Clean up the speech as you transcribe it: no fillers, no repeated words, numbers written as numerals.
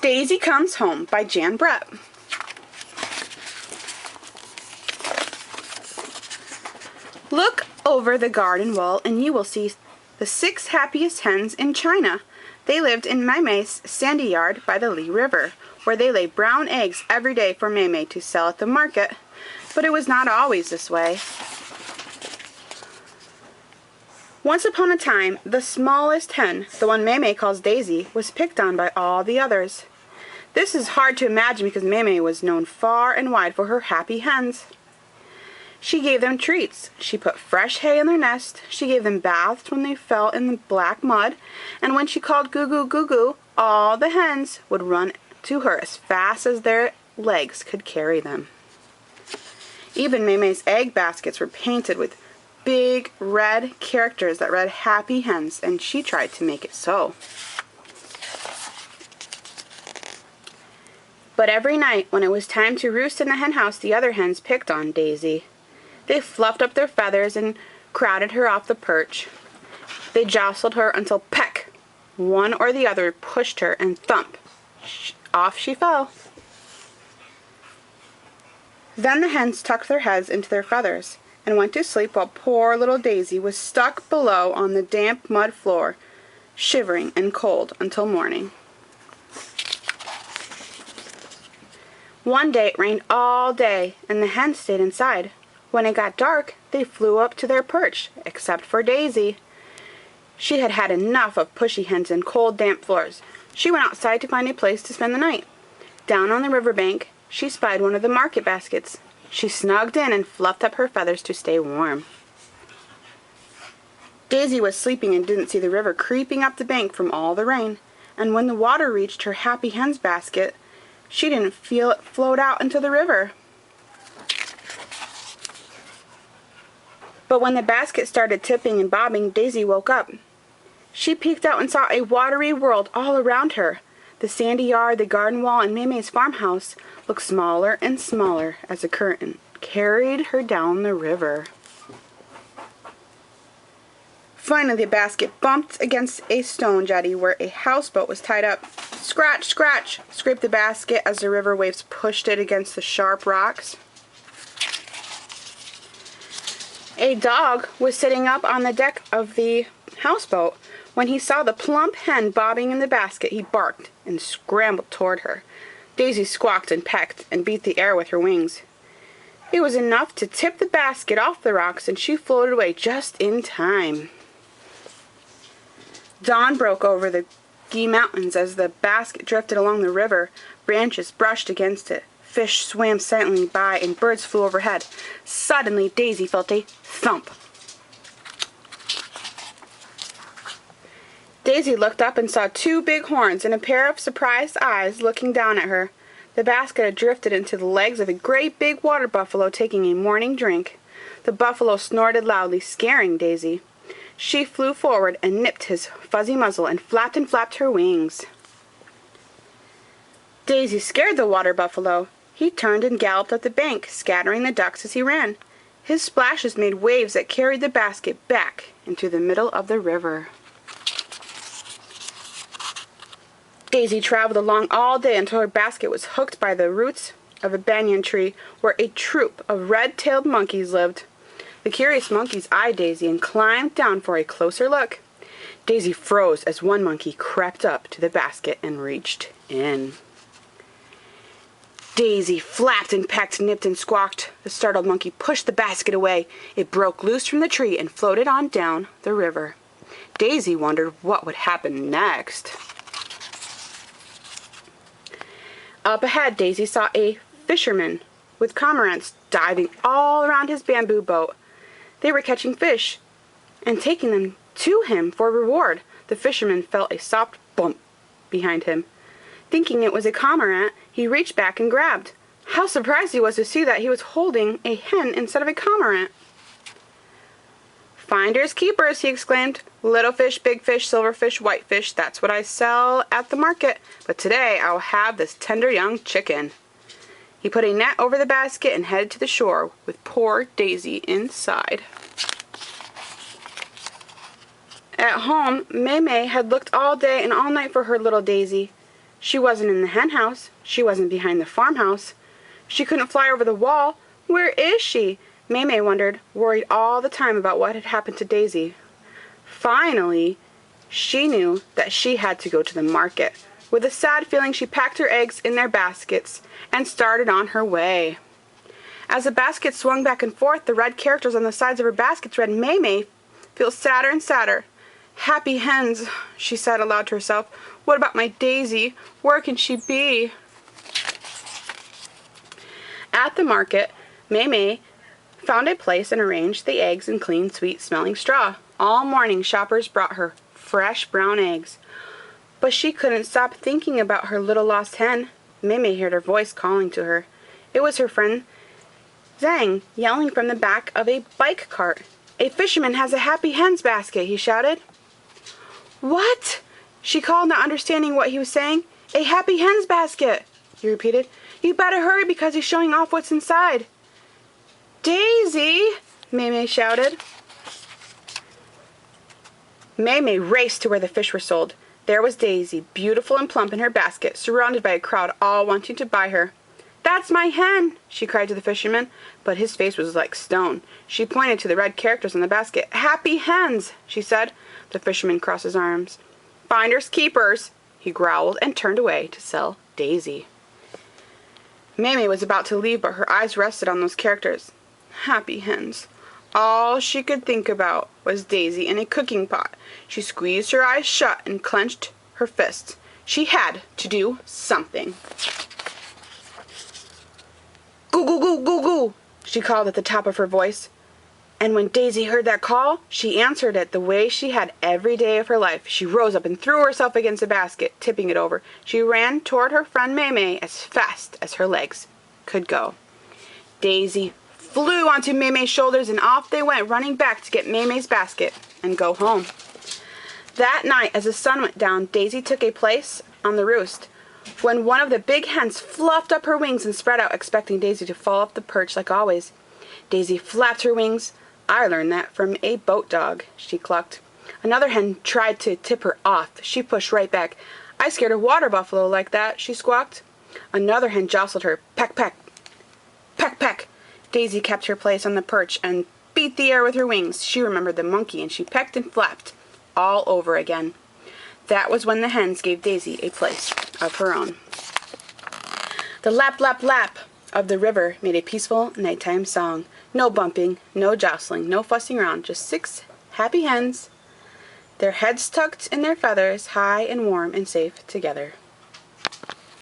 Daisy Comes Home by Jan Brett. Look over the garden wall and you will see the 6 happiest hens in China. They lived in Mei's sandy yard by the Li River, where they lay brown eggs every day for Mei to sell at the market. But it was not always this way. Once upon a time, the smallest hen, the one Mei calls Daisy, was picked on by all the others. This is hard to imagine because Mei was known far and wide for her happy hens. She gave them treats. She put fresh hay in their nest. She gave them baths when they fell in the black mud. And when she called goo goo goo goo, all the hens would run to her as fast as their legs could carry them. Even Mei's egg baskets were painted with big red characters that read Happy Hens, and she tried to make it so. But every night when it was time to roost in the hen house, the other hens picked on Daisy. They fluffed up their feathers and crowded her off the perch. They jostled her until peck, one or the other pushed her and thump, off she fell. Then the hens tucked their heads into their feathers and went to sleep while poor little Daisy was stuck below on the damp mud floor, shivering and cold until morning. One day it rained all day and the hens stayed inside. When it got dark, they flew up to their perch, except for Daisy. She had had enough of pushy hens and cold, damp floors. She went outside to find a place to spend the night. Down on the riverbank, she spied one of the market baskets. She snugged in and fluffed up her feathers to stay warm. Daisy was sleeping and didn't see the river creeping up the bank from all the rain, and when the water reached her happy hen's basket, she didn't feel it float out into the river. But when the basket started tipping and bobbing, Daisy woke up. She peeked out and saw a watery world all around her. The sandy yard, the garden wall, and Mei's farmhouse looked smaller and smaller as the current carried her down the river. Finally, the basket bumped against a stone jetty where a houseboat was tied up. Scratch, scratch, scraped the basket as the river waves pushed it against the sharp rocks. A dog was sitting up on the deck of the houseboat. When he saw the plump hen bobbing in the basket, he barked and scrambled toward her. Daisy squawked and pecked and beat the air with her wings. It was enough to tip the basket off the rocks, and she floated away just in time. Dawn broke over the Gee Mountains as the basket drifted along the river. Branches brushed against it. Fish swam silently by and birds flew overhead. Suddenly, Daisy felt a thump. Daisy looked up and saw 2 big horns and a pair of surprised eyes looking down at her. The basket had drifted into the legs of a great big water buffalo taking a morning drink. The buffalo snorted loudly, scaring Daisy. She flew forward and nipped his fuzzy muzzle and flapped her wings. Daisy scared the water buffalo. He turned and galloped up the bank, scattering the ducks as he ran. His splashes made waves that carried the basket back into the middle of the river. Daisy traveled along all day until her basket was hooked by the roots of a banyan tree where a troop of red-tailed monkeys lived. The curious monkeys eyed Daisy and climbed down for a closer look. Daisy froze as one monkey crept up to the basket and reached in. Daisy flapped and pecked, nipped and squawked. The startled monkey pushed the basket away. It broke loose from the tree and floated on down the river. Daisy wondered what would happen next. Up ahead, Daisy saw a fisherman with cormorants diving all around his bamboo boat. They were catching fish and taking them to him for reward. The fisherman felt a soft bump behind him. Thinking it was a cormorant, he reached back and grabbed. How surprised he was to see that he was holding a hen instead of a cormorant. "Finders keepers," he exclaimed. "Little fish, big fish, silver fish, white fish, that's what I sell at the market. But today I'll have this tender young chicken." He put a net over the basket and headed to the shore with poor Daisy inside. At home, Mei had looked all day and all night for her little Daisy. She wasn't in the hen house. She wasn't behind the farmhouse. She couldn't fly over the wall. Where is she? Maymay wondered, worried all the time about what had happened to Daisy. Finally, she knew that she had to go to the market. With a sad feeling, she packed her eggs in their baskets and started on her way. As the basket swung back and forth, the red characters on the sides of her baskets read, Maymay feels sadder and sadder. Happy hens, she said aloud to herself. What about my Daisy? Where can she be? At the market, Maymay found a place and arranged the eggs in clean, sweet-smelling straw. All morning, shoppers brought her fresh brown eggs. But she couldn't stop thinking about her little lost hen. Maymay heard her voice calling to her. It was her friend Zhang, yelling from the back of a bike cart. A fisherman has a happy hens basket, he shouted. What? She called, not understanding what he was saying. A happy hens basket, he repeated. You better hurry because he's showing off what's inside. Daisy, Maymay shouted. Maymay raced to where the fish were sold. There was Daisy, beautiful and plump in her basket, surrounded by a crowd all wanting to buy her. That's my hen, she cried to the fisherman, but his face was like stone. She pointed to the red characters on the basket. Happy hens, she said. The fisherman crossed his arms. Finders keepers, he growled and turned away to sell Daisy. Maymay was about to leave, but her eyes rested on those characters. Happy hens. All she could think about was Daisy in a cooking pot. She squeezed her eyes shut and clenched her fists. She had to do something. Goo, goo, goo, goo, goo, she called at the top of her voice. And when Daisy heard that call, she answered it the way she had every day of her life. She rose up and threw herself against the basket, tipping it over. She ran toward her friend Maymay as fast as her legs could go. Daisy flew onto Maymay's shoulders, and off they went, running back to get Maymay's basket and go home. That night, as the sun went down, Daisy took a place on the roost. When one of the big hens fluffed up her wings and spread out, expecting Daisy to fall off the perch like always. Daisy flapped her wings. I learned that from a boat dog, she clucked. Another hen tried to tip her off. She pushed right back. I scared a water buffalo like that, she squawked. Another hen jostled her. Peck, peck. Peck, peck. Daisy kept her place on the perch and beat the air with her wings. She remembered the monkey, and she pecked and flapped all over again. That was when the hens gave Daisy a place of her own. The lap, lap, lap of the river made a peaceful nighttime song. No bumping, no jostling, no fussing around, just 6 happy hens, their heads tucked in their feathers, high and warm and safe together.